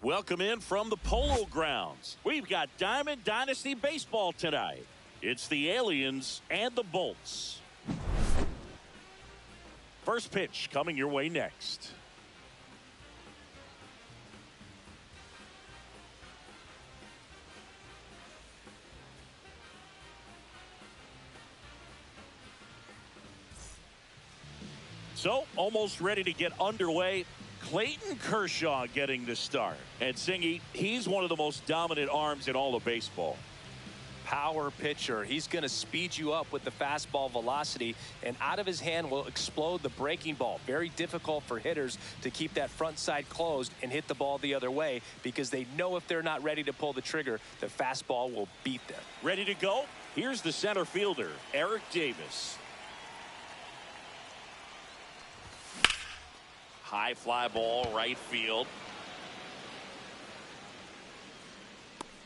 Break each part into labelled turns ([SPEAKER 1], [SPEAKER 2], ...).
[SPEAKER 1] Welcome in from the Polo Grounds. We've got Diamond Dynasty Baseball tonight. It's the Aliens and the Bolts. First pitch coming your way next. So, almost ready to get underway. Clayton Kershaw getting the start. And Singy, he's one of the most dominant arms in all of baseball.
[SPEAKER 2] Power pitcher. He's going to speed you up with the fastball velocity, and out of his hand will explode the breaking ball. Very difficult for hitters to keep that front side closed and hit the ball the other way, because they know if they're not ready to pull the trigger, the fastball will beat them.
[SPEAKER 1] Ready to go? Here's the center fielder, Eric Davis. High fly ball, right field.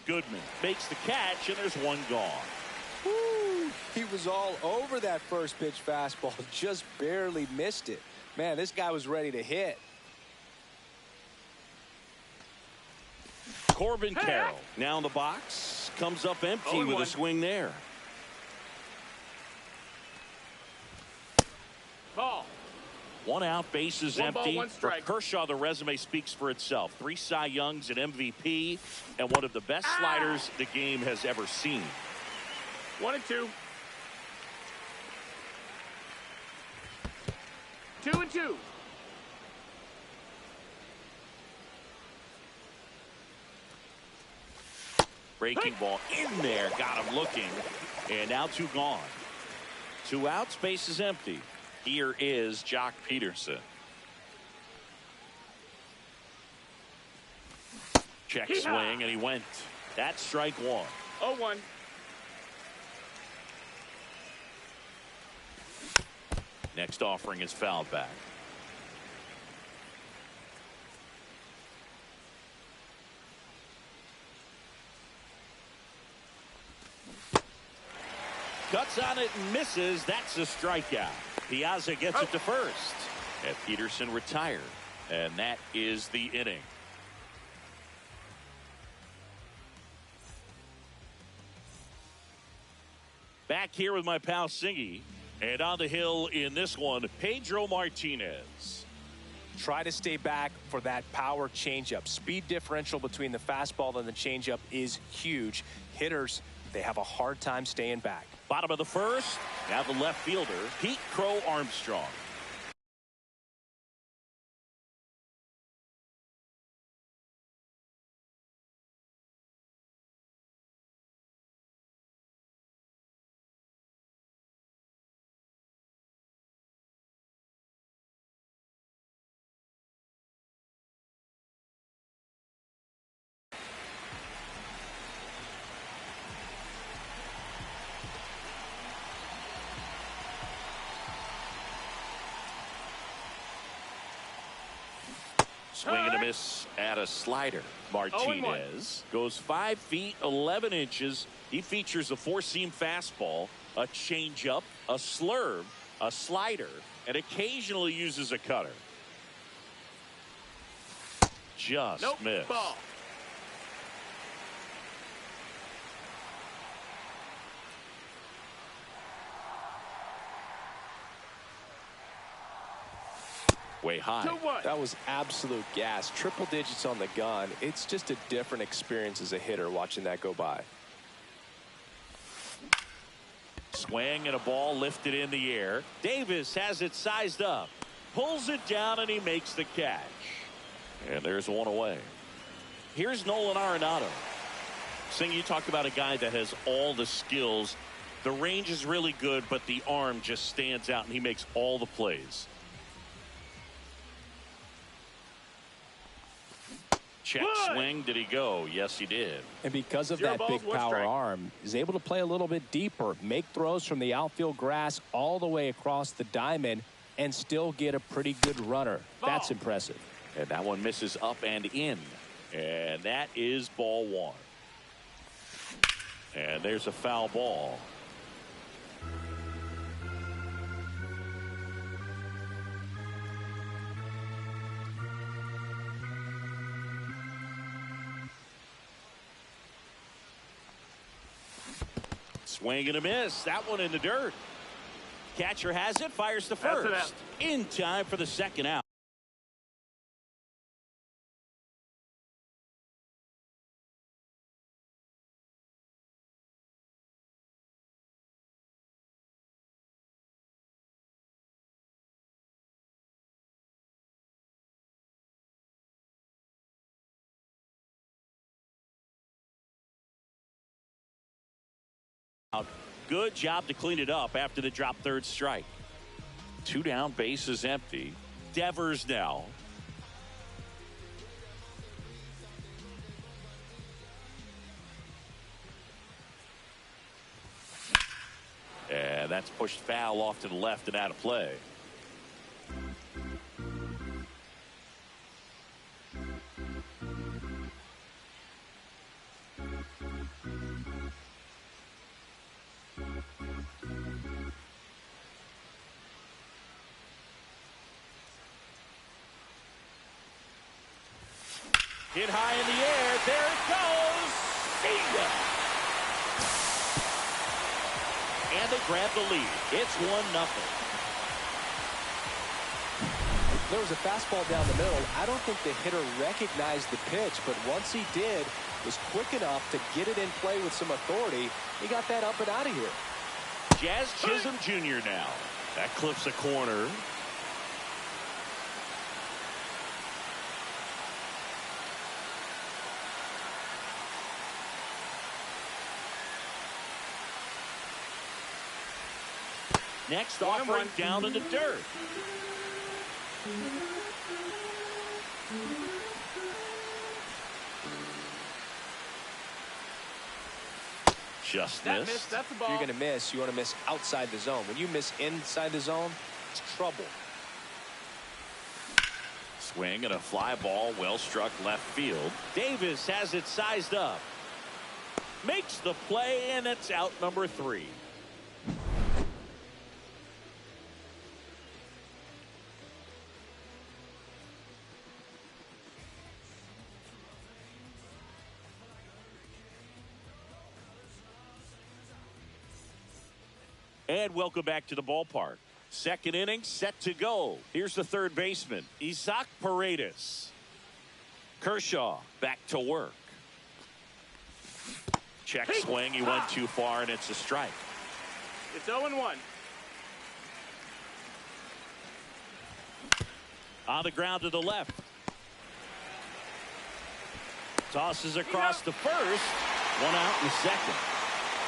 [SPEAKER 1] Goodman makes the catch, and there's one gone.
[SPEAKER 2] Woo, he was all over that first pitch fastball, just barely missed it. Man, this guy was ready to hit.
[SPEAKER 1] Corbin Carroll now in the box, comes up empty with a swing there.
[SPEAKER 3] Ball.
[SPEAKER 1] One out, bases empty.
[SPEAKER 3] Ball, one strike.
[SPEAKER 1] For Kershaw, the resume speaks for itself. 3 Cy Youngs, an MVP, and one of the best sliders the game has ever seen.
[SPEAKER 3] 1-2. 2-2.
[SPEAKER 1] Breaking ball in there, got him looking, and now 2 gone. 2 outs, bases empty. Here is Jock Peterson. Check swing, and he went. That's strike 1.
[SPEAKER 3] 0-1.
[SPEAKER 1] Next offering is fouled back. Cuts on it and misses. That's a strikeout. Piazza gets it to first. And Peterson retired. And that is the inning. Back here with my pal Singy. And on the hill in this one, Pedro Martinez.
[SPEAKER 2] Try to stay back for that power changeup. Speed differential between the fastball and the changeup is huge. Hitters, they have a hard time staying back.
[SPEAKER 1] Bottom of the first. Now the left fielder, Pete Crow Armstrong. Swing and a miss at a slider. Martinez goes 5 feet 11 inches. He features a 4-seam fastball, a changeup, a slurve, a slider, and occasionally uses a cutter. Just missed.
[SPEAKER 3] Ball.
[SPEAKER 1] Way high.
[SPEAKER 2] That was absolute gas. Triple digits on the gun. It's just a different experience as a hitter watching that go by.
[SPEAKER 1] Swing and a ball lifted in the air. Davis has it sized up. Pulls it down and he makes the catch. And there's one away. Here's Nolan Arenado. Sing, you talked about a guy that has all the skills. The range is really good, but the arm just stands out and he makes all the plays. Check swing. Did he go? Yes, he did.
[SPEAKER 2] And because of that big power arm, he's able to play a little bit deeper, make throws from the outfield grass all the way across the diamond, and still get a pretty good runner. That's impressive.
[SPEAKER 1] And that one misses up and in. And that is ball 1. And there's a foul ball. Swing and a miss. That one in the dirt. Catcher has it, fires to first. In time for the second out. Good job to clean it up after the drop third strike. 2 down, bases empty. Devers now. And that's pushed foul off to the left and out of play. Hit high in the air. There it goes. See ya. And they grab the lead. It's 1-0.
[SPEAKER 2] There was a fastball down the middle. I don't think the hitter recognized the pitch, but once he did, was quick enough to get it in play with some authority. He got that up and out of here.
[SPEAKER 1] Jazz Chisholm Jr. now. That clips a corner. Next offering down in the dirt. Just missed.
[SPEAKER 3] That's the ball.
[SPEAKER 2] If you're going to miss, you want to miss outside the zone. When you miss inside the zone, it's trouble.
[SPEAKER 1] Swing and a fly ball, well struck left field. Davis has it sized up. Makes the play, and it's out number 3. And welcome back to the ballpark. Second inning set to go. Here's the third baseman, Isaac Paredes. Kershaw back to work. Check swing. He went too far, and it's a strike.
[SPEAKER 3] It's 0-1.
[SPEAKER 1] On the ground to the left. Tosses across the first. 1 out in the second.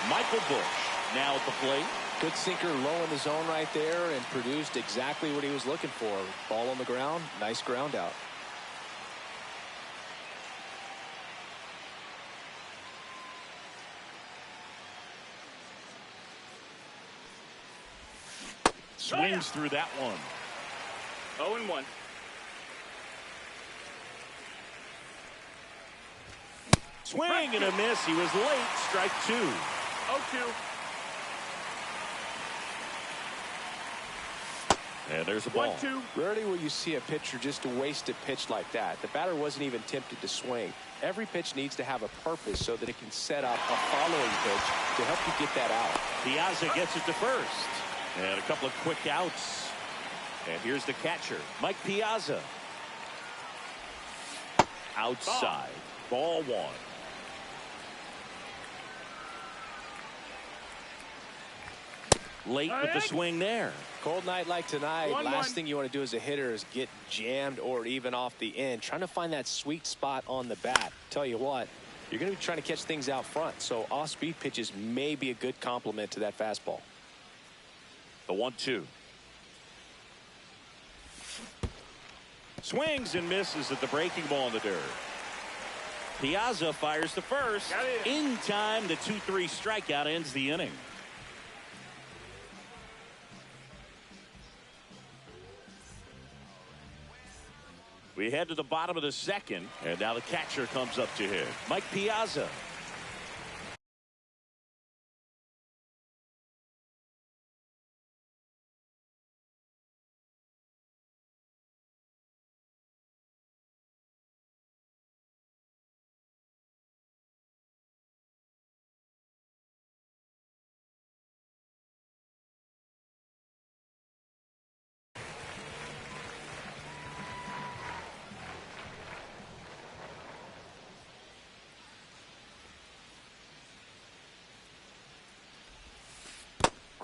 [SPEAKER 1] Michael Busch now at the plate.
[SPEAKER 2] Good sinker low in the zone right there and produced exactly what he was looking for. Ball on the ground. Nice ground out.
[SPEAKER 1] Swings through that one.
[SPEAKER 3] 0-1.
[SPEAKER 1] Swing and a miss. He was late. Strike 2.
[SPEAKER 3] 0-2.
[SPEAKER 1] And there's a ball.
[SPEAKER 3] 1-2.
[SPEAKER 2] Rarely will you see a pitcher just waste a pitch like that. The batter wasn't even tempted to swing. Every pitch needs to have a purpose so that it can set up a following pitch to help you get that out.
[SPEAKER 1] Piazza gets it to first. And a couple of quick outs. And here's the catcher, Mike Piazza. Outside. Ball 1. Late with the swing there.
[SPEAKER 2] Cold night like tonight,
[SPEAKER 3] 1-1.
[SPEAKER 2] last thing you want to do as a hitter is get jammed or even off the end. Trying to find that sweet spot on the bat. Tell you what, you're going to be trying to catch things out front. So off-speed pitches may be a good complement to that fastball.
[SPEAKER 1] The 1-2. Swings and misses at the breaking ball in the dirt. Piazza fires to first. In time, the 2-3 strikeout ends the inning. We head to the bottom of the second, and now the catcher comes up to him, Mike Piazza.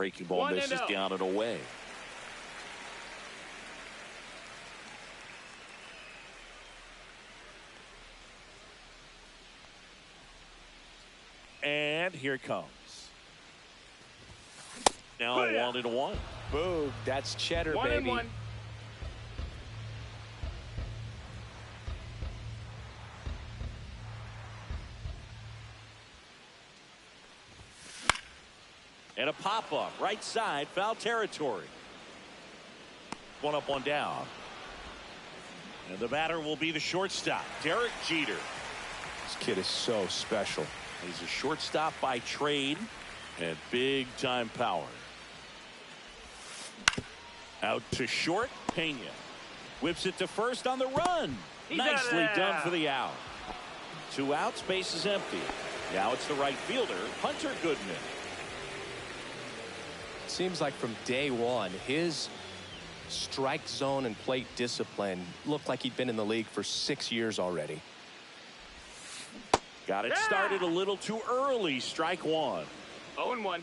[SPEAKER 1] Breaking ball
[SPEAKER 3] 1-0.
[SPEAKER 1] misses down and away. And here it comes. Now 1-1.
[SPEAKER 2] Boom. That's cheddar,
[SPEAKER 3] 1-1.
[SPEAKER 2] baby.
[SPEAKER 1] And a pop-up right side, foul territory. One up, one down. And the batter will be the shortstop, Derek Jeter.
[SPEAKER 2] This kid is so special.
[SPEAKER 1] He's a shortstop by trade and big-time power. Out to short, Pena. Whips it to first on the run.
[SPEAKER 3] He's
[SPEAKER 1] Nicely
[SPEAKER 3] out of there.
[SPEAKER 1] done for the out. 2 outs, base is empty. Now it's the right fielder, Hunter Goodman.
[SPEAKER 2] Seems like from day one, his strike zone and plate discipline looked like he'd been in the league for 6 years already.
[SPEAKER 1] Got it started a little too early. Strike one.
[SPEAKER 3] 0-1.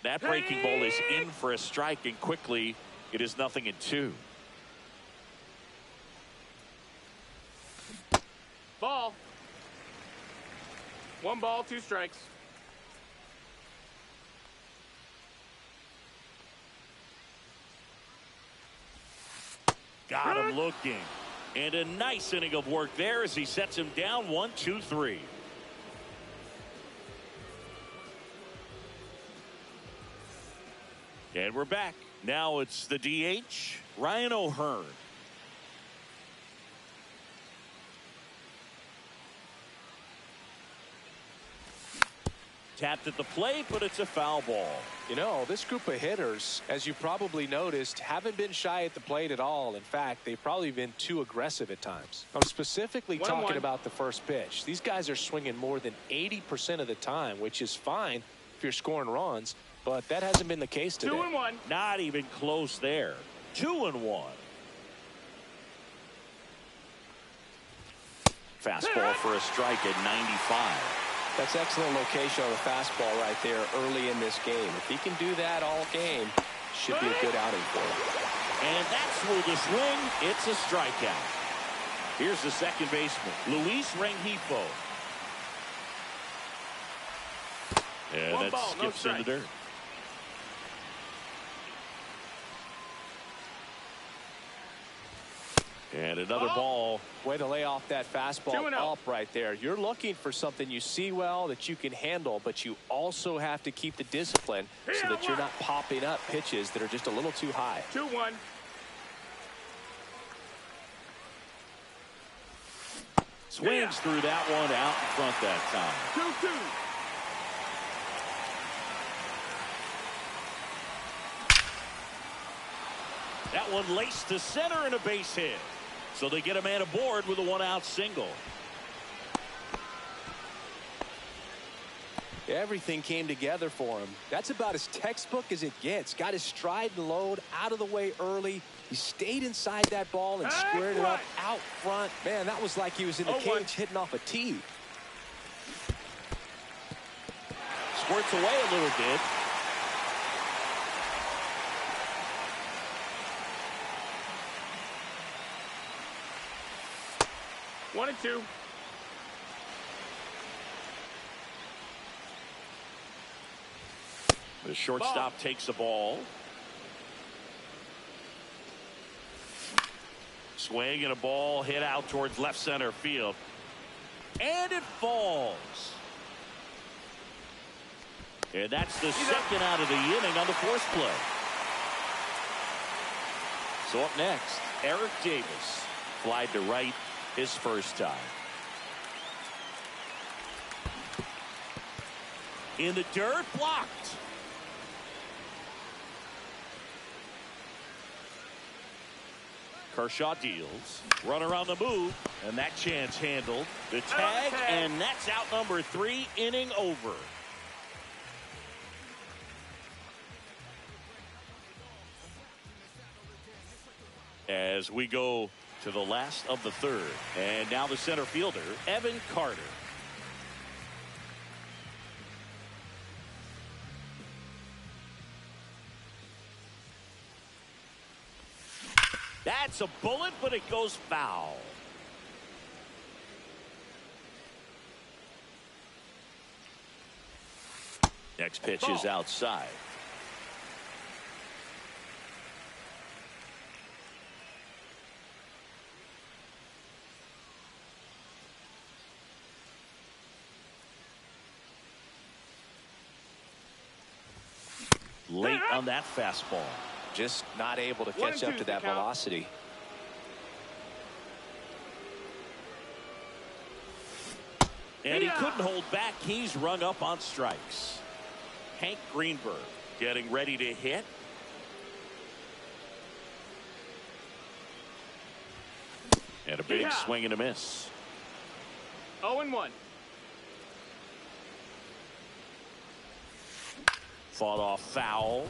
[SPEAKER 1] That breaking ball is in for a strike, and quickly it is 0-2.
[SPEAKER 3] Ball. 1 ball, 2 strikes.
[SPEAKER 1] Got him looking. And a nice inning of work there as he sets him down 1-2-3. And we're back. Now it's the DH, Ryan O'Hearn. Tapped at the plate, but it's a foul ball.
[SPEAKER 2] You know, this group of hitters, as you probably noticed, haven't been shy at the plate at all. In fact, they've probably been too aggressive at times. I'm specifically
[SPEAKER 3] 1-1.
[SPEAKER 2] talking about the first pitch. These guys are swinging more than 80% of the time, which is fine if you're scoring runs, but that hasn't been the case today.
[SPEAKER 3] 2-1.
[SPEAKER 1] Not even close there. 2-1. Fastball for a strike at 95.
[SPEAKER 2] That's excellent location on the fastball right there early in this game. If he can do that all game, should be a good outing for him.
[SPEAKER 1] And that's where the swing. It's a strikeout. Here's the second baseman, Luis Rengifo. And
[SPEAKER 3] 1
[SPEAKER 1] that
[SPEAKER 3] ball, no
[SPEAKER 1] skips in the
[SPEAKER 3] strike.
[SPEAKER 1] dirt. And another ball.
[SPEAKER 2] Way to lay off that fastball
[SPEAKER 3] 2-0.
[SPEAKER 2] up right there. You're looking for something you see well that you can handle, but you also have to keep the discipline so that you're not popping up pitches that are just a little too high.
[SPEAKER 3] 2-1.
[SPEAKER 1] Swings through that one out in front that time.
[SPEAKER 3] 2-2.
[SPEAKER 1] That one laced to center and a base hit. So they get a man aboard with a 1-out single.
[SPEAKER 2] Everything came together for him. That's about as textbook as it gets. Got his stride and load out of the way early. He stayed inside that ball and squared it up out front. Man, that was like he was in the
[SPEAKER 3] 0-1.
[SPEAKER 2] cage hitting off a tee.
[SPEAKER 1] Squirts away a little bit.
[SPEAKER 3] One and two.
[SPEAKER 1] The shortstop takes the ball. Swing and a ball hit out towards left center field. And it falls. And that's the second out of the inning on the force play. So up next, Eric Davis. Flied to right his first time. In the dirt, blocked. Kershaw deals. Runner on the move. And that chance handled. The tag, and that's out number 3, inning over. As we go to the last of the third. And now the center fielder, Evan Carter. That's a bullet, but it goes foul. Next pitch is outside. Late on that fastball.
[SPEAKER 2] Just not able to catch up to that velocity.
[SPEAKER 1] And he couldn't hold back. He's rung up on strikes. Hank Greenberg getting ready to hit. And a big swing and a miss.
[SPEAKER 3] 0-1.
[SPEAKER 1] Fought off foul.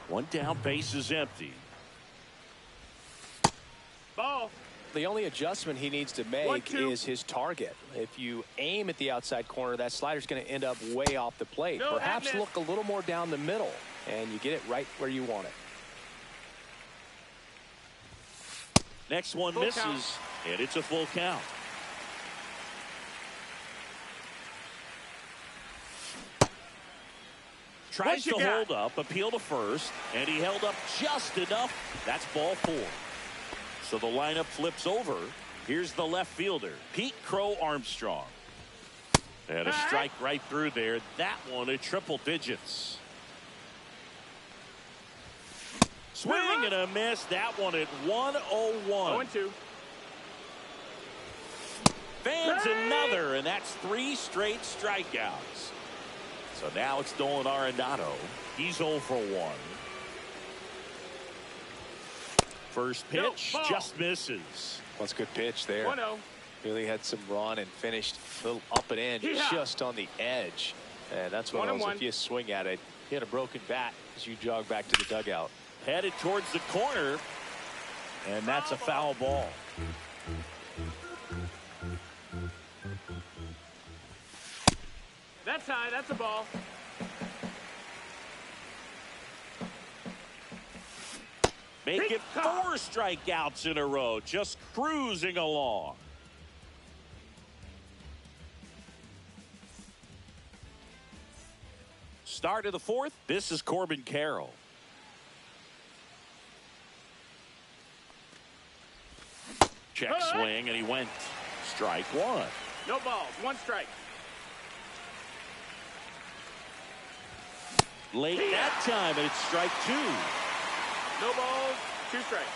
[SPEAKER 1] One down, base is empty.
[SPEAKER 3] Ball.
[SPEAKER 2] The only adjustment he needs to make is his target. If you aim at the outside corner, that slider's going to end up way off the plate. Perhaps look a little more down the middle, and you get it right where you want it.
[SPEAKER 1] Next one misses, and it's a full count. Tries to hold up, appeal to first, and he held up just enough. That's ball 4. So the lineup flips over. Here's the left fielder, Pete Crow Armstrong. And a strike right through there. That one at triple digits. Swing and a miss. That one at 101.
[SPEAKER 3] 0-2.
[SPEAKER 1] Fans another, and that's 3 straight strikeouts. So now it's Nolan Arenado. He's 0 for 1. First pitch just misses.
[SPEAKER 2] That's a good pitch there.
[SPEAKER 3] 1-0.
[SPEAKER 2] Really had some run and finished a little up and in, just on the edge. And that's one of those, if you swing at it, you had a broken bat as you jog back to the dugout.
[SPEAKER 1] Headed towards the corner, and that's a foul ball.
[SPEAKER 3] That's high. That's a ball.
[SPEAKER 1] Make it 4 strikeouts in a row, just cruising along. Start of the 4th. This is Corbin Carroll. Check swing, and he went. Strike 1.
[SPEAKER 3] No balls. 1 strike.
[SPEAKER 1] Late that time, and it's strike 2.
[SPEAKER 3] No balls. 2 strikes.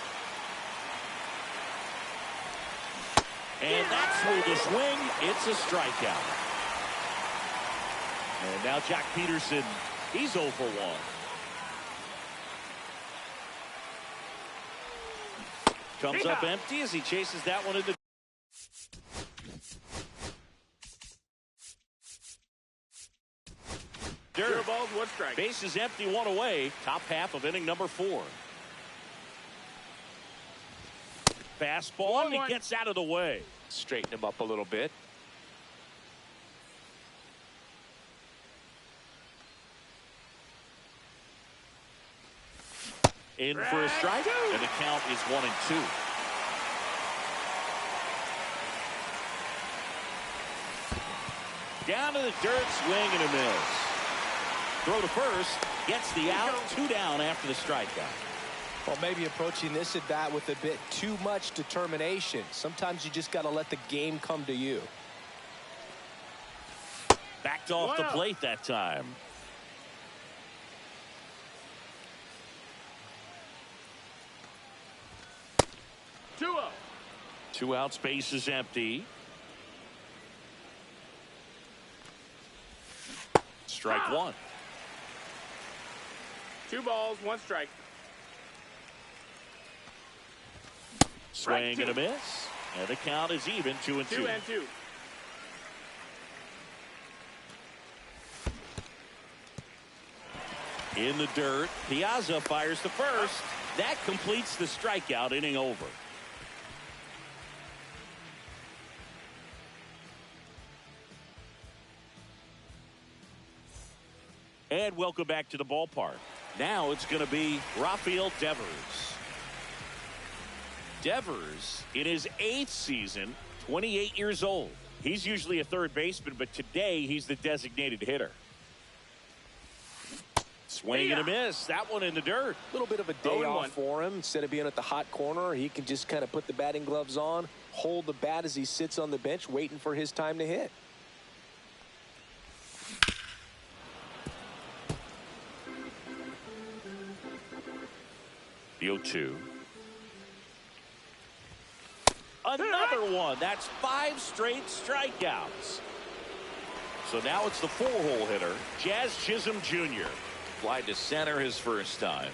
[SPEAKER 1] And that's through the swing. It's a strikeout. And now Jack Peterson, he's 0 for 1. Comes up empty as he chases that one into.
[SPEAKER 3] Zero balls, 1 strike.
[SPEAKER 1] Base is empty, 1 away. Top half of inning number 4. Fastball, and he gets out of the way.
[SPEAKER 2] Straighten him up a little bit.
[SPEAKER 1] In for a strike, and the count is 1-2. Down to the dirt, swing and a miss. Throw to first, gets the out, 2 down after the strikeout.
[SPEAKER 2] Well, maybe approaching this at bat with a bit too much determination. Sometimes you just got to let the game come to you.
[SPEAKER 1] Backed off the plate that time. Two outs, base is empty. Strike 1.
[SPEAKER 3] 2 balls, 1 strike.
[SPEAKER 1] Swing and a miss. And the count is even, 2-2.
[SPEAKER 3] 2-2.
[SPEAKER 1] In the dirt, Piazza fires the first. That completes the strikeout, inning over. And welcome back to the ballpark. Now it's going to be Rafael Devers. Devers, in his 8th season, 28 years old. He's usually a third baseman, but today he's the designated hitter. Swing and a miss. That one in the dirt.
[SPEAKER 2] A little bit of a day off for him. Instead of being at the hot corner, he can just kind of put the batting gloves on, hold the bat as he sits on the bench, waiting for his time to hit.
[SPEAKER 1] The 0-2. Another one. That's 5 straight strikeouts. So now it's the 4-hole hitter, Jazz Chisholm Jr. Fly to center his first time.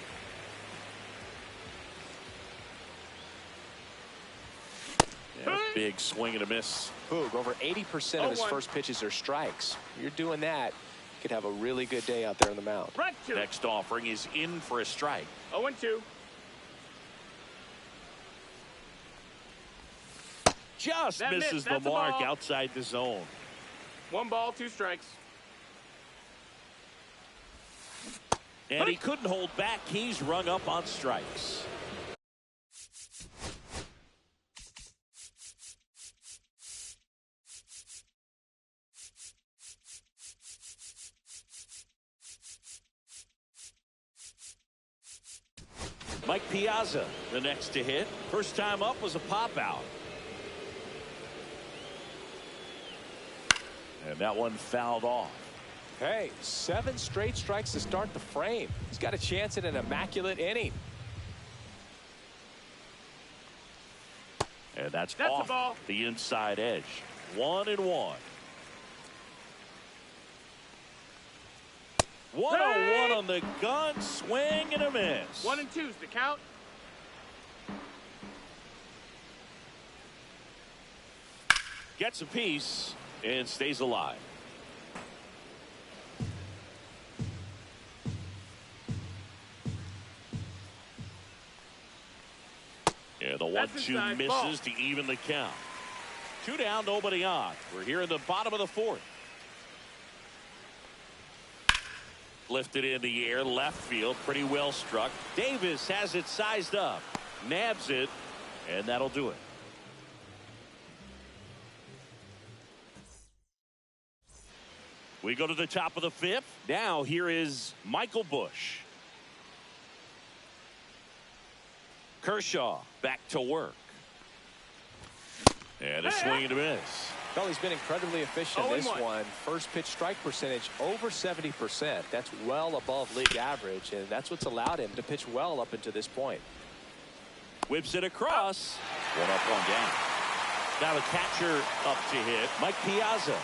[SPEAKER 1] And a big swing and a miss.
[SPEAKER 2] Boog, over 80% of his first pitches are strikes. You're doing that, you could have a really good day out there on the mound.
[SPEAKER 1] Next offering is in for a strike.
[SPEAKER 3] 0-2.
[SPEAKER 1] Just misses the mark outside the zone.
[SPEAKER 3] 1 ball, 2 strikes.
[SPEAKER 1] And he couldn't hold back. He's rung up on strikes. Mike Piazza, the next to hit. First time up was a pop out. And that one fouled off.
[SPEAKER 2] Hey, 7 straight strikes to start the frame. He's got a chance at an immaculate inning.
[SPEAKER 1] And that's off the inside edge. 1-1. 1-0-1 on the gun. Swing and a miss.
[SPEAKER 3] 1-2's the count.
[SPEAKER 1] Gets a piece and stays alive. And the 1-2 misses to even the count. 2 down, nobody on. We're here in the bottom of the 4th. Lifted in the air, left field, pretty well struck. Davis has it sized up, nabs it, and that'll do it. We go to the top of the 5th. Now here is Michael Busch. Kershaw back to work. And a swing and a miss.
[SPEAKER 2] Well, he's been incredibly efficient in this one. First pitch strike percentage over 70%. That's well above league average, and that's what's allowed him to pitch well up until this point.
[SPEAKER 1] Whips it across. 1 up, 1 down. Now the catcher up to hit, Mike Piazza.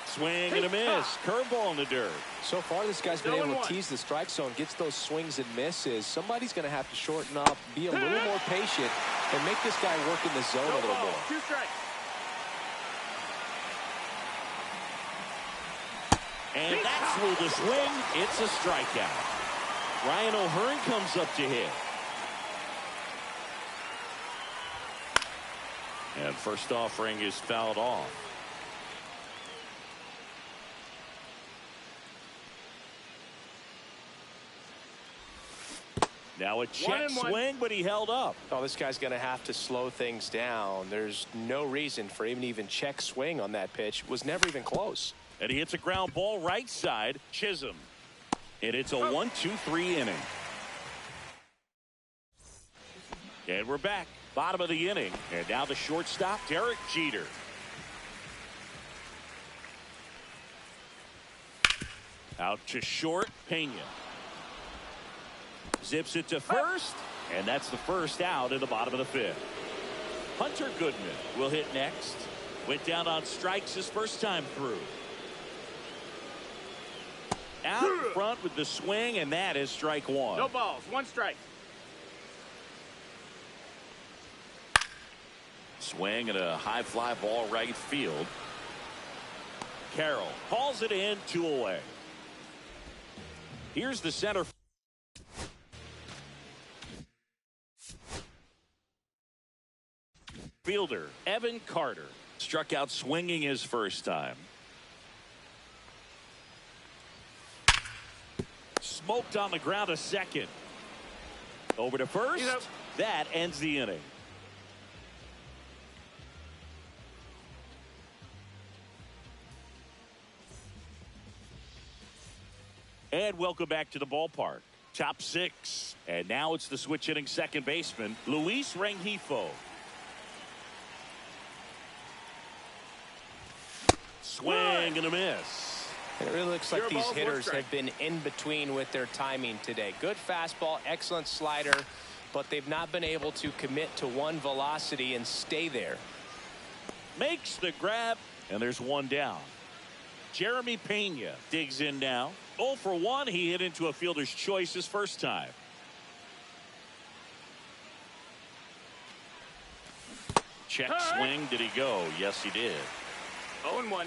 [SPEAKER 1] Swing and a miss. Curveball in the dirt.
[SPEAKER 2] So far, this guy's been able to tease the strike zone, gets those swings and misses. Somebody's going to have to shorten up, be a little more patient, and make this guy work in the zone a little more.
[SPEAKER 3] 2 strikes.
[SPEAKER 1] And that's with the swing. It's a strikeout. Ryan O'Hearn comes up to hit. And first offering is fouled off. Now a check swing, but he held up.
[SPEAKER 2] Oh, this guy's going to have to slow things down. There's no reason for him to even check swing on that pitch. Was never even close.
[SPEAKER 1] And he hits a ground ball right side. Chisholm. And it's a 1-2-3 inning. And we're back. Bottom of the inning. And now the shortstop, Derek Jeter. Out to short, Pena. Zips it to first, and that's the first out in the bottom of the 5th. Hunter Goodman will hit next. Went down on strikes his first time through. Out in front with the swing, and that is strike 1.
[SPEAKER 3] No balls, 1 strike.
[SPEAKER 1] Swing and a high fly ball right field. Carroll hauls it in, 2 away. Here's the center fielder, Evan Carter. Struck out swinging his first time. smoked on the ground a second. Over to first. That ends the inning. And welcome back to the ballpark. Top six. And now it's the switch hitting second baseman, Luis Rengifo. Swing and a miss.
[SPEAKER 2] It really looks like these hitters have been in between with their timing today. Good fastball, excellent slider, but they've not been able to commit to one velocity and stay there.
[SPEAKER 1] Makes the grab, and there's one down. Jeremy Pena digs in now. 0 for 1. He hit into a fielder's choice his first time. Check swing. Did he go? Yes, he did.
[SPEAKER 3] 0-1.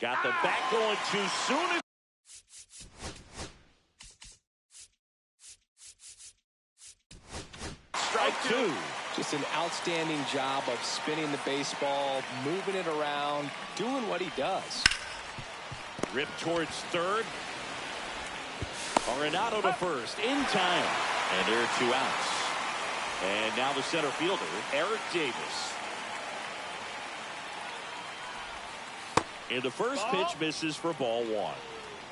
[SPEAKER 1] Got the bat going too soon. Strike two.
[SPEAKER 2] Just an outstanding job of spinning the baseball, moving it around, doing what he does.
[SPEAKER 1] Ripped towards third. Arenado to first in time. And there are 2 outs. And now the center fielder, Eric Davis. And the first pitch misses for ball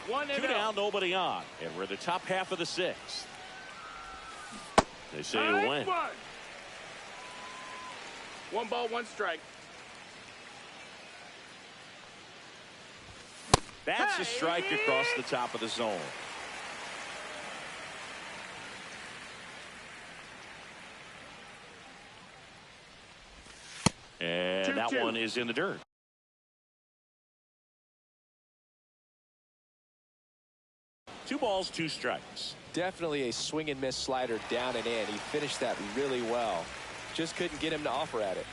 [SPEAKER 1] 1. 2 down, nobody on. And we're in the top half of the 6th. They say a win.
[SPEAKER 3] 1 ball, 1 strike.
[SPEAKER 1] That's a strike across the top of the zone. And that one is in the dirt. Two balls, 2 strikes.
[SPEAKER 2] Definitely a swing and miss slider down and in. He finished that really well. Just couldn't get him to offer at it.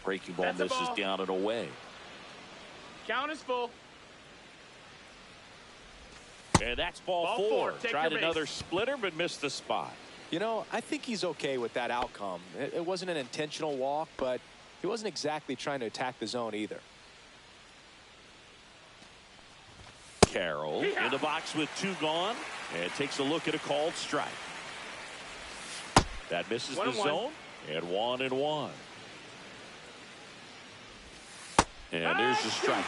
[SPEAKER 1] Breaking ball misses down and away.
[SPEAKER 3] Count is full.
[SPEAKER 1] And that's ball 4. Tried another splitter but missed the spot.
[SPEAKER 2] You know, I think he's okay with that outcome. It wasn't an intentional walk, but he wasn't exactly trying to attack the zone either.
[SPEAKER 1] Carroll in the box with 2 gone and takes a look at a called strike. That misses the zone. And 1-1. And there's the strike.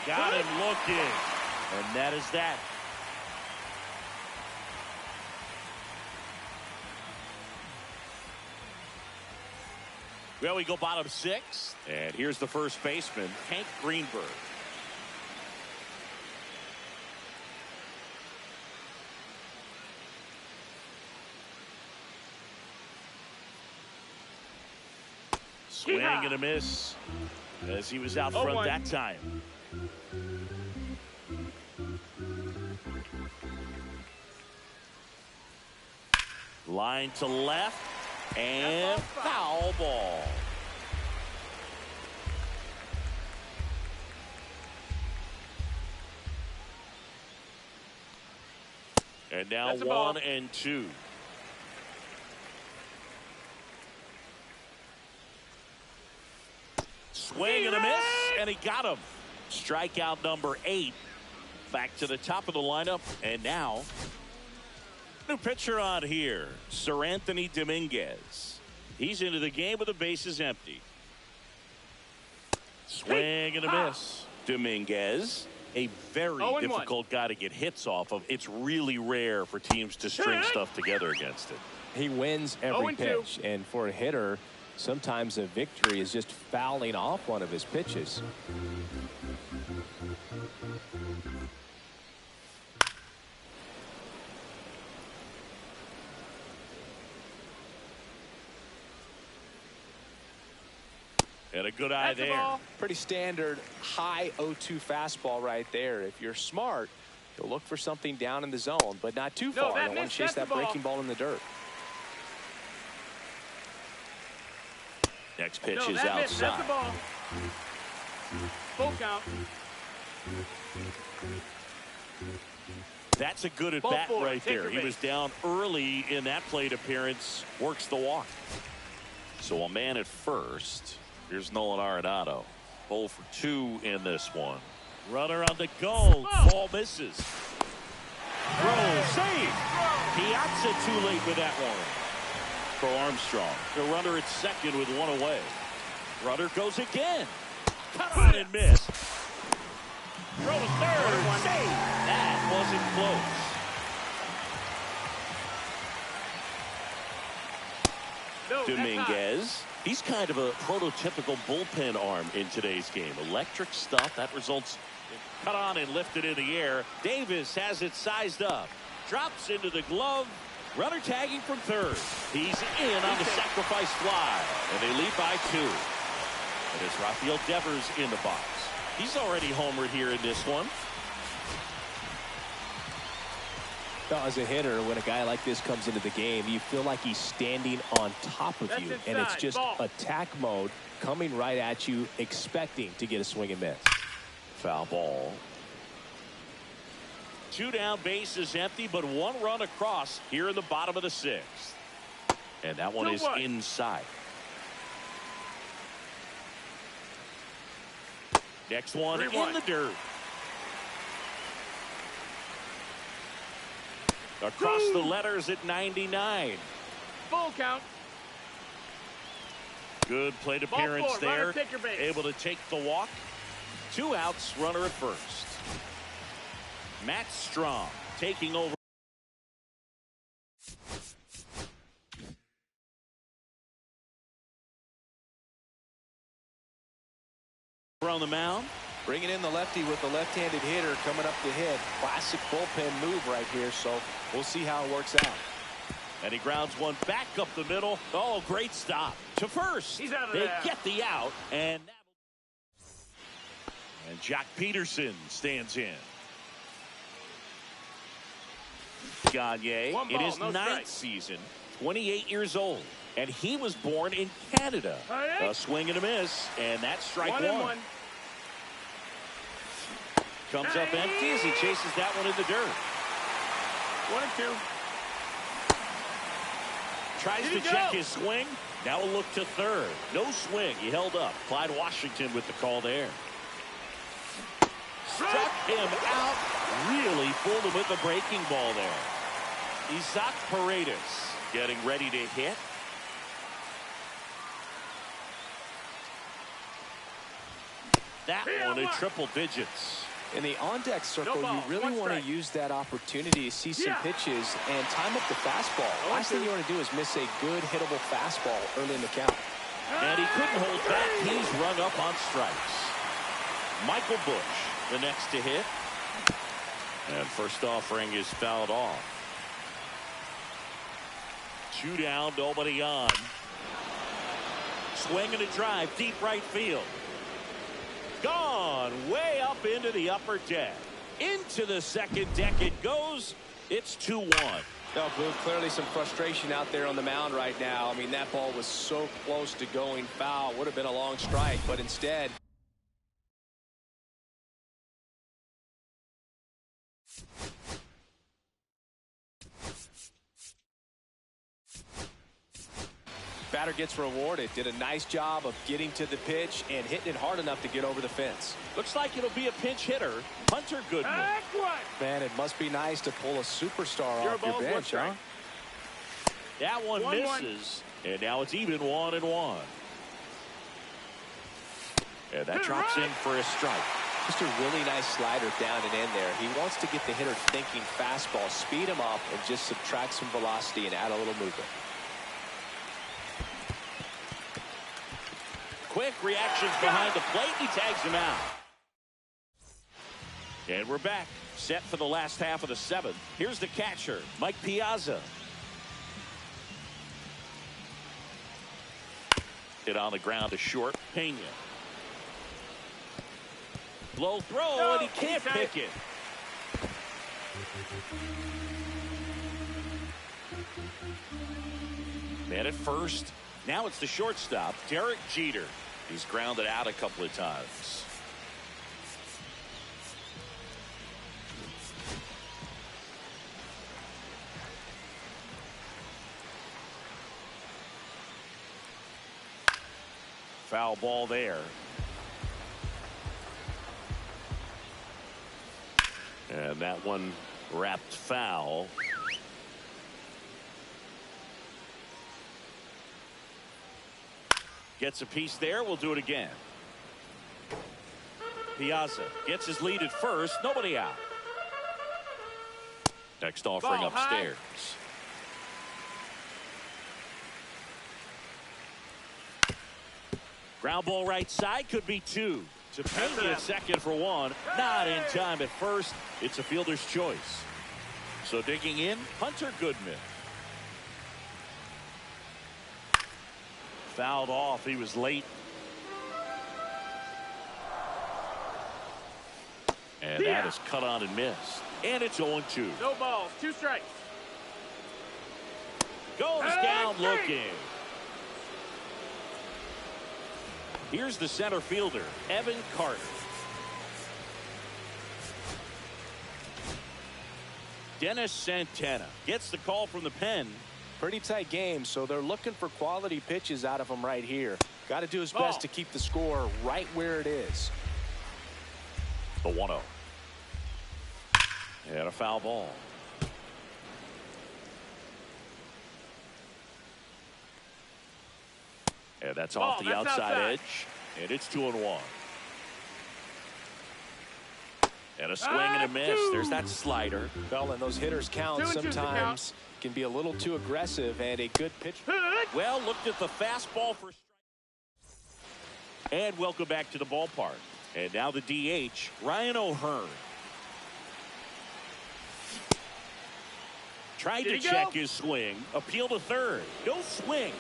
[SPEAKER 1] Got him looking. And that is that. Well, we go bottom 6. And here's the first baseman, Hank Greenberg. Swing and a miss as he was out front that time. Line to left and foul ball. And now 1-2. Swing and a miss, and he got him. Strikeout number 8. Back to the top of the lineup, and now new pitcher on here, Seranthony Dominguez. He's into the game with the bases empty. Swing and a miss. Dominguez, a very difficult guy to get hits off of. It's really rare for teams to string stuff together against it.
[SPEAKER 2] He wins every pitch, and for a hitter, sometimes a victory is just fouling off one of his pitches.
[SPEAKER 1] And a good eye there.
[SPEAKER 2] Pretty standard high 0-2 fastball right there. If you're smart, you'll look for something down in the zone, but not too far. You don't want to chase that breaking ball in the dirt.
[SPEAKER 1] Next pitch is outside.
[SPEAKER 3] That's the ball. Full count.
[SPEAKER 1] That's a good at
[SPEAKER 3] Ball
[SPEAKER 1] bat
[SPEAKER 3] four.
[SPEAKER 1] right
[SPEAKER 3] Take
[SPEAKER 1] there.
[SPEAKER 3] your
[SPEAKER 1] He was
[SPEAKER 3] base.
[SPEAKER 1] down early in that plate appearance. Works the walk. So a man at first. Here's Nolan Arenado. 0 for 2 in this one. Runner on the go. Ball misses. Throw, save. Piazza too late with that one. For Armstrong. The runner at second with one away. Runner goes again. Cut on and miss. Throw to third. Save. That wasn't close.
[SPEAKER 3] No, that's high.
[SPEAKER 1] Dominguez. He's kind of a prototypical bullpen arm in today's game. Electric stuff that results in cut on and lifted in the air. Davis has it sized up. Drops into the glove. Runner tagging from third. He's in on the sacrifice fly. And they lead by 2. And it's Rafael Devers in the box. He's already homered here in this one.
[SPEAKER 2] Well, as a hitter, when a guy like this comes into the game, you feel like he's standing on top of
[SPEAKER 3] That's
[SPEAKER 2] you.
[SPEAKER 3] inside.
[SPEAKER 2] And it's just
[SPEAKER 3] Ball.
[SPEAKER 2] attack mode, coming right at you, expecting to get a swing and miss.
[SPEAKER 1] Foul ball. 2 down, base is empty, but 1 run across here in the bottom of the 6th. And that one is
[SPEAKER 3] 2-1.
[SPEAKER 1] inside. Next one
[SPEAKER 3] 3-1.
[SPEAKER 1] in the dirt. Across the letters at 99.
[SPEAKER 3] Full count.
[SPEAKER 1] Good plate
[SPEAKER 3] Ball
[SPEAKER 1] appearance
[SPEAKER 3] 4. Runner,
[SPEAKER 1] there.
[SPEAKER 3] take your base.
[SPEAKER 1] Able to take the walk. 2 outs, runner at first. Matt Strong taking over. On the mound.
[SPEAKER 2] Bringing in the lefty with the left-handed hitter coming up to hit. Classic bullpen move right here, so we'll see how it works out.
[SPEAKER 1] And he grounds one back up the middle. Oh, great stop to first.
[SPEAKER 3] He's out of
[SPEAKER 1] they
[SPEAKER 3] there.
[SPEAKER 1] get the out, and Jack Peterson stands in. Gagne
[SPEAKER 3] One
[SPEAKER 1] in
[SPEAKER 3] ball,
[SPEAKER 1] his
[SPEAKER 3] no
[SPEAKER 1] 9th
[SPEAKER 3] strike.
[SPEAKER 1] season, 28 years old, and he was born in Canada.
[SPEAKER 3] Hey.
[SPEAKER 1] A swing and a miss, and that's strike
[SPEAKER 3] 1-1.
[SPEAKER 1] Comes up empty as he chases that one in the dirt.
[SPEAKER 3] 1-2.
[SPEAKER 1] Tries
[SPEAKER 3] Did
[SPEAKER 1] to
[SPEAKER 3] he go?
[SPEAKER 1] check his swing. Now a look to third. No swing. He held up. Clyde Washington with the call there. Struck him out. Really fooled him with the breaking ball there. Isaac Paredes getting ready to hit. That one in triple digits.
[SPEAKER 2] In the on-deck circle,
[SPEAKER 3] No ball,
[SPEAKER 2] you really
[SPEAKER 3] 1
[SPEAKER 2] want to
[SPEAKER 3] strike.
[SPEAKER 2] use that opportunity to see some
[SPEAKER 3] Yeah.
[SPEAKER 2] pitches and time up the fastball.
[SPEAKER 3] 0-2.
[SPEAKER 2] Last thing you want to do is miss a good hittable fastball early in the count.
[SPEAKER 1] And he couldn't hold back. He's rung up on strikes. Michael Busch, the next to hit. And first offering is fouled off. 2 down, nobody on. Swing and a drive, deep right field. Gone way up into the upper deck. Into the second deck it goes. It's 2-1.
[SPEAKER 2] No, Blue, clearly some frustration out there on the mound right now. I mean, that ball was so close to going foul. Would have been a long strike, but instead. Batter gets rewarded. Did a nice job of getting to the pitch and hitting it hard enough to get over the fence.
[SPEAKER 1] Looks like it'll be a pinch hitter. Hunter Goodman.
[SPEAKER 3] Heck what?
[SPEAKER 2] Man, it must be nice to pull a superstar
[SPEAKER 3] Zero
[SPEAKER 2] off your
[SPEAKER 3] balls, 1
[SPEAKER 2] bench, huh?
[SPEAKER 3] strike.
[SPEAKER 1] That one
[SPEAKER 3] 1-1.
[SPEAKER 1] misses. And now it's even 1-1. And that
[SPEAKER 3] Good
[SPEAKER 1] drops
[SPEAKER 3] run.
[SPEAKER 1] in for a strike.
[SPEAKER 2] Just a really nice slider down and in there. He wants to get the hitter thinking fastball, speed him up, and just subtract some velocity and add a little movement.
[SPEAKER 1] Quick reactions behind the plate. He tags him out. And we're back. Set for the last half of the 7th. Here's the catcher, Mike Piazza. Hit on the ground to short. Pena. Low throw,
[SPEAKER 3] No,
[SPEAKER 1] and he can't
[SPEAKER 3] he's
[SPEAKER 1] pick it. Man at first. Now it's the shortstop, Derek Jeter. He's grounded out a couple of times. Foul ball there. And that one wrapped foul. Gets a piece there. We'll do it again. Piazza gets his lead at first. Nobody out. Next offering upstairs. Ground ball right side, could be two. To Pena second for one. Not in time at first. It's a fielder's choice. So digging in, Hunter Goodman. Fouled off. He was late. And that is cut on and missed. And it's 0-2.
[SPEAKER 3] No balls, 2 strikes.
[SPEAKER 1] Goes down looking. Here's the center fielder, Evan Carter. Dennis Santana gets the call from the pen.
[SPEAKER 2] Pretty tight game, so they're looking for quality pitches out of him right here. Got to do his best to keep the score right where it is.
[SPEAKER 1] The 1-0. And a foul ball. And that's off the outside edge. And it's 2-1. And a swing and a miss. There's that slider.
[SPEAKER 2] Well, and those hitters count sometimes can be a little too aggressive, and a good pitch.
[SPEAKER 1] Well, looked at the fastball for strike. And welcome back to the ballpark. And now the DH, Ryan O'Hearn. Tried to check his swing. Appeal to third. No swing.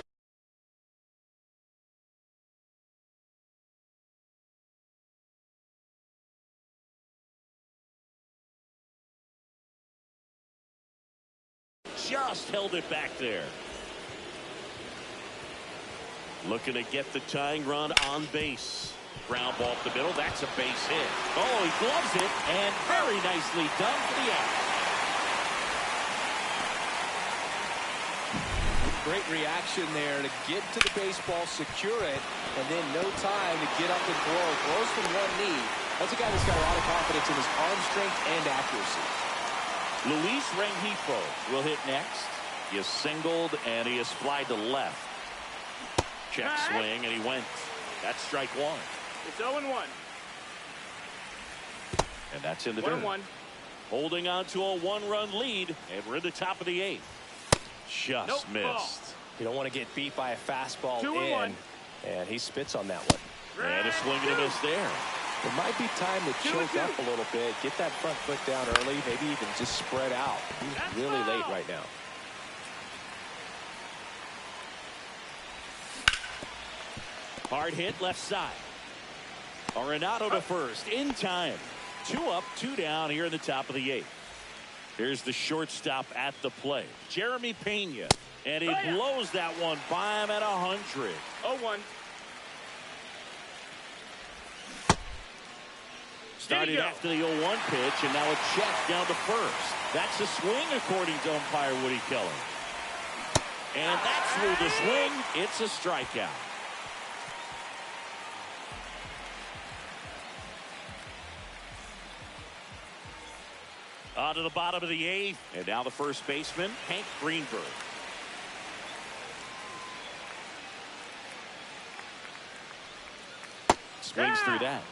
[SPEAKER 1] Just held it back there. Looking to get the tying run on base. Ground ball up the middle. That's a base hit. Oh, he gloves it, and very nicely done for the out.
[SPEAKER 2] Great reaction there to get to the baseball, secure it, and then no time to get up and throw. Throws from one knee. That's a guy that's got a lot of confidence in his arm strength and accuracy.
[SPEAKER 1] Luis Rengifo will hit next. He is singled, and he is flied to left. Check swing, and he went. That's strike one.
[SPEAKER 3] It's 0-1.
[SPEAKER 1] And that's in the dirt.
[SPEAKER 3] 1-1.
[SPEAKER 1] Holding on to a 1-run lead, and we're in the top of the 8th. Just missed.
[SPEAKER 2] You don't want to get beat by a fastball
[SPEAKER 3] 2-1.
[SPEAKER 2] And he spits on that one.
[SPEAKER 1] And a swing and a miss there.
[SPEAKER 2] It might be time to choke up a little bit, get that front foot down early, maybe even just spread out. He's really late right now.
[SPEAKER 1] Hard hit left side. Arenado to first in time. 2 up, 2 down here in the top of the 8th. Here's the shortstop at the plate, Jeremy Pena, and he blows that one by him at 100.
[SPEAKER 3] 0-1.
[SPEAKER 1] Started after the 0-1 pitch, and now a check down to first. That's a swing, according to umpire Woody Keller. And that's through the swing. It's a strikeout. On to the bottom of the 8th, and now the first baseman, Hank Greenberg. Swings through that.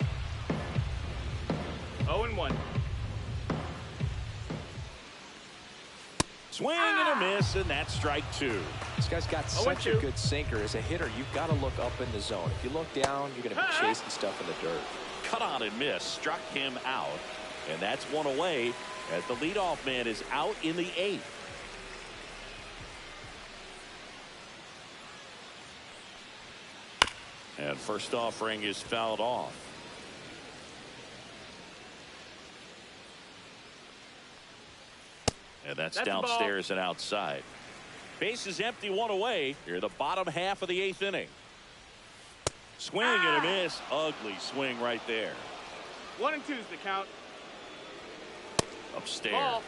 [SPEAKER 3] 0-1.
[SPEAKER 1] Swing and a miss, and that's strike 2.
[SPEAKER 2] This guy's got such a good sinker. As a hitter, you've got to look up in the zone. If you look down, you're going to be chasing stuff in the dirt.
[SPEAKER 1] Cut on and miss, struck him out, and that's one away as the leadoff man is out in the 8th. And first offering is fouled off. And that's downstairs and outside. Base is empty, 1 away. Here the bottom half of the 8th inning. Swing and a miss. Ugly swing right there.
[SPEAKER 3] 1 and 2's the count.
[SPEAKER 1] Upstairs.
[SPEAKER 3] Ball.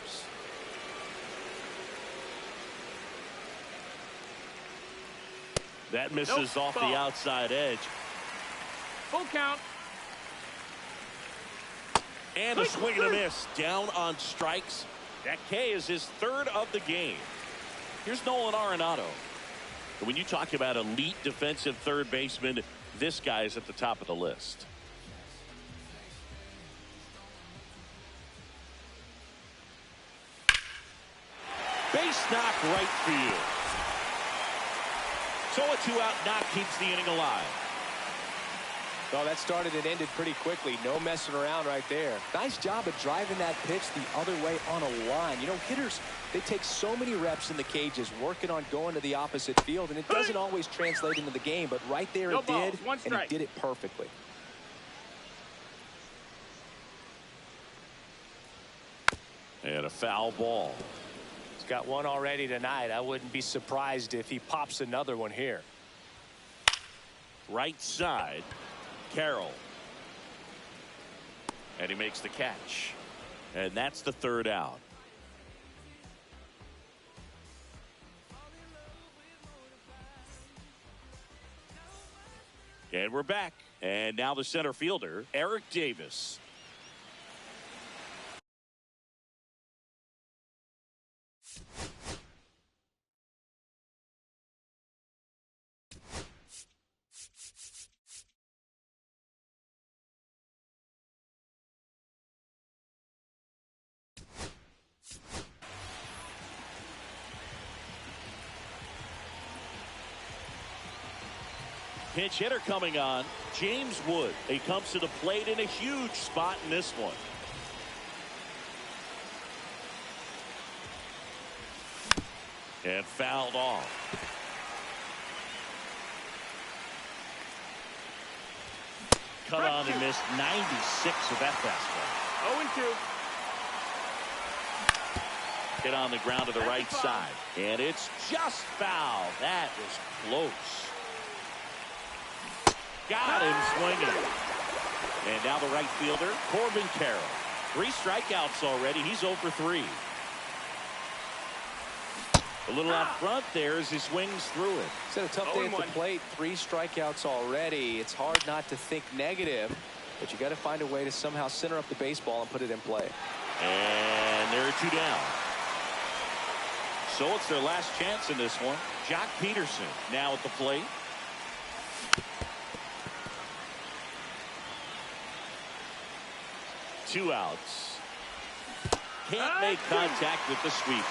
[SPEAKER 1] That misses off the outside edge.
[SPEAKER 3] Full count.
[SPEAKER 1] And a swing and a miss. Down on strikes. That K is his third of the game. Here's Nolan Arenado. When you talk about elite defensive third baseman, this guy is at the top of the list. Base knock right field. So a 2-out knock keeps the inning alive.
[SPEAKER 2] Well, that started and ended pretty quickly. No messing around right there.
[SPEAKER 4] Nice job of driving that pitch the other way on a line. You know, hitters, they take so many reps in the cages working on going to the opposite field, and it doesn't always translate into the game, but right there it did, and he did it perfectly.
[SPEAKER 1] And a foul ball.
[SPEAKER 2] He's got one already tonight. I wouldn't be surprised if he pops another one here.
[SPEAKER 1] Right side. Carroll. And he makes the catch. And that's the third out. And we're back. And now the center fielder, Eric Davis. Pinch hitter coming on, James Wood. He comes to the plate in a huge spot in this one. And fouled off. Cut on and missed 96 of that fastball.
[SPEAKER 3] 0-2.
[SPEAKER 1] Hit on the ground to the right side. And it's just foul. That was close. Got him swinging. And now the right fielder, Corbin Carroll. 3 strikeouts already. He's 0 for 3. A little out front there as he swings through it.
[SPEAKER 4] It's had a tough day at the plate. 3 strikeouts already. It's hard not to think negative, but you got to find a way to somehow center up the baseball and put it in play.
[SPEAKER 1] And there are 2 down. So it's their last chance in this one. Jock Peterson now at the plate. Two outs. Can't make contact with the sweeper.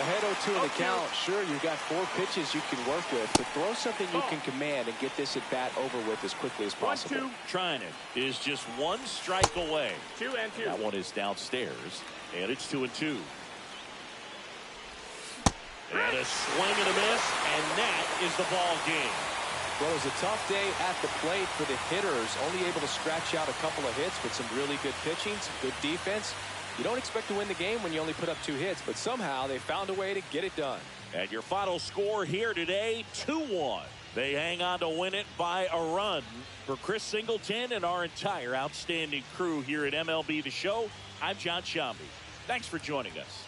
[SPEAKER 4] Ahead 0-2 in the count. Sure, you've got 4 pitches you can work with, but throw something you can command and get this at bat over with as quickly as possible.
[SPEAKER 3] 1-2.
[SPEAKER 1] Trying it is just 1 strike away.
[SPEAKER 3] 2-2.
[SPEAKER 1] That one is downstairs, and it's 2-2. And a swing and a miss, and that is the ball game.
[SPEAKER 4] Well, it was a tough day at the plate for the hitters. Only able to scratch out a couple of hits with some really good pitching, some good defense. You don't expect to win the game when you only put up 2 hits, but somehow they found a way to get it done.
[SPEAKER 1] And your final score here today, 2-1. They hang on to win it by a run. For Chris Singleton and our entire outstanding crew here at MLB The Show, I'm John Sciambi. Thanks for joining us.